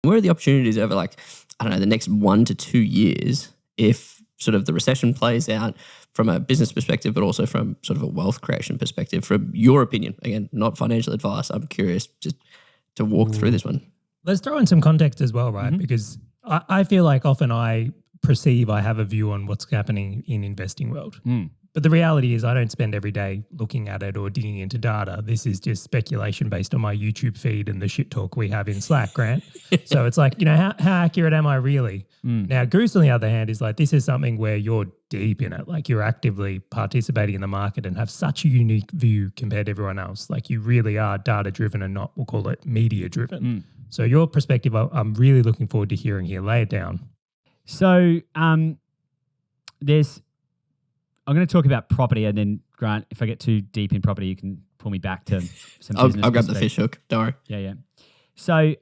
Where are the opportunities over like, I don't know, the next 1 to 2 years if sort of the recession plays out from a business perspective, but also from sort of a wealth creation perspective, from your opinion? Again, not financial advice. I'm curious just to walk through this one. Let's throw in some context as well, right? Because I feel like often I perceive I have a view on what's happening in investing world. But the reality is I don't spend every day looking at it or digging into data. This is just speculation based on my YouTube feed and the shit talk we have in Slack, Grant. So it's like, how accurate am I really? Now, Goose, on the other hand, is like, this is something where you're deep in it. Like, you're actively participating in the market and have such a unique view compared to everyone else. Like, you really are data-driven and not, we'll call it media-driven. So your perspective, I'm really looking forward to hearing here. Lay it down. So I'm going to talk about property, and then Grant, if I get too deep in property, you can pull me back to some business. I'll grab the fish hook. Don't worry. Yeah. So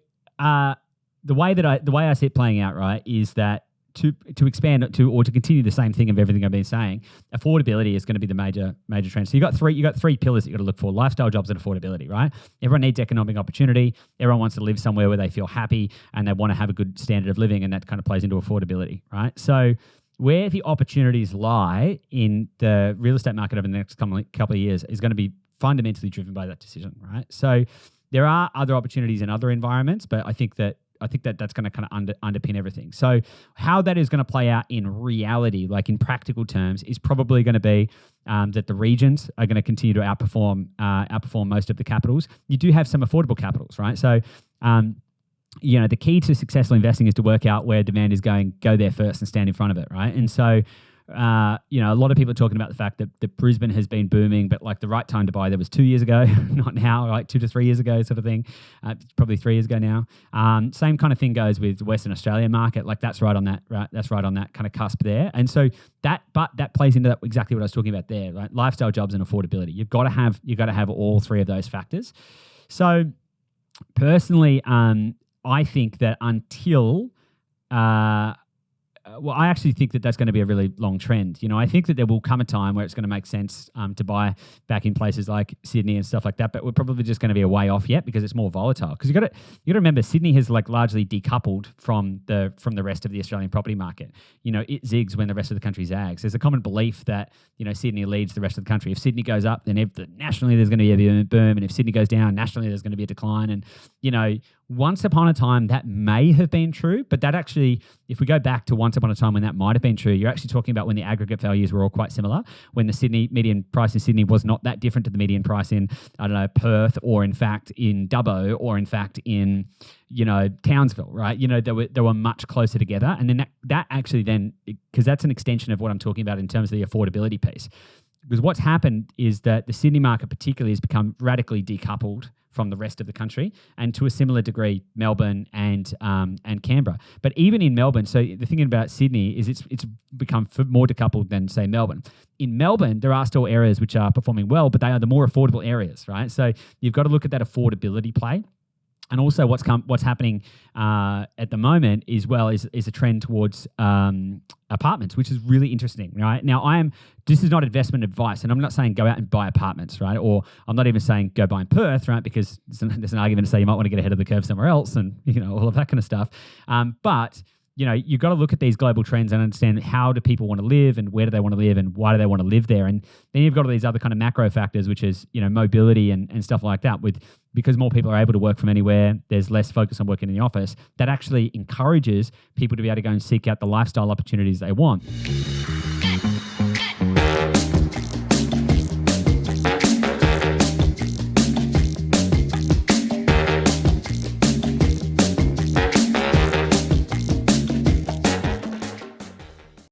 the way I see it playing out, right, is that to expand or to continue the same thing of everything I've been saying, affordability is going to be the major trend. So you got three pillars that you got to look for: lifestyle, jobs, and affordability. Right? Everyone needs economic opportunity. Everyone wants to live somewhere where they feel happy and they want to have a good standard of living, and that kind of plays into affordability. Right? So where the opportunities lie in the real estate market over the next couple of years is going to be fundamentally driven by that decision, right? So there are other opportunities in other environments, but I think that that's going to kind of underpin everything. So how that is going to play out in reality, like in practical terms, is probably going to be that the regions are going to continue to outperform most of the capitals. You do have some affordable capitals, right? So the key to successful investing is to work out where demand is going, go there first and stand in front of it, right? And so, a lot of people are talking about the fact that Brisbane has been booming, but like the right time to buy there was 2 years ago, not now, like 2 to 3 years ago sort of thing, probably 3 years ago now. Same kind of thing goes with the Western Australian market. Like that's right on that kind of cusp there. And so that plays into exactly what I was talking about there, right? Lifestyle, jobs, and affordability. You've got to have all three of those factors. So personally, I think that until, I actually think that that's going to be a really long trend. I think that there will come a time where it's going to make sense to buy back in places like Sydney and stuff like that, but we're probably just going to be a way off yet because it's more volatile. Because you got to remember, Sydney has like largely decoupled from the rest of the Australian property market. It zigs when the rest of the country zags. There's a common belief that Sydney leads the rest of the country. If Sydney goes up, then nationally there's going to be a boom, and if Sydney goes down, nationally there's going to be a decline. And once upon a time that may have been true, but that actually, if we go back to once upon a time when that might have been true, you're actually talking about when the aggregate values were all quite similar, when the Sydney median price in Sydney was not that different to the median price in, Perth, or in fact in Dubbo, or in fact in, Townsville, right? They were much closer together. And then that actually then, because that's an extension of what I'm talking about in terms of the affordability piece. Because what's happened is that the Sydney market particularly has become radically decoupled from the rest of the country, and to a similar degree, Melbourne and Canberra. But even in Melbourne, so the thing about Sydney is it's become more decoupled than, say, Melbourne. In Melbourne, there are still areas which are performing well, but they are the more affordable areas, right? So you've got to look at that affordability play. And also what's happening at the moment as well is a trend towards apartments, which is really interesting, right? Now, this is not investment advice, and I'm not saying go out and buy apartments, right? Or I'm not even saying go buy in Perth, right? Because there's an argument to say you might want to get ahead of the curve somewhere else and, all of that kind of stuff. But you've got to look at these global trends and understand how do people want to live and where do they want to live and why do they want to live there. And then you've got all these other kind of macro factors, which is, mobility and stuff like that. Because more people are able to work from anywhere, there's less focus on working in the office. That actually encourages people to be able to go and seek out the lifestyle opportunities they want.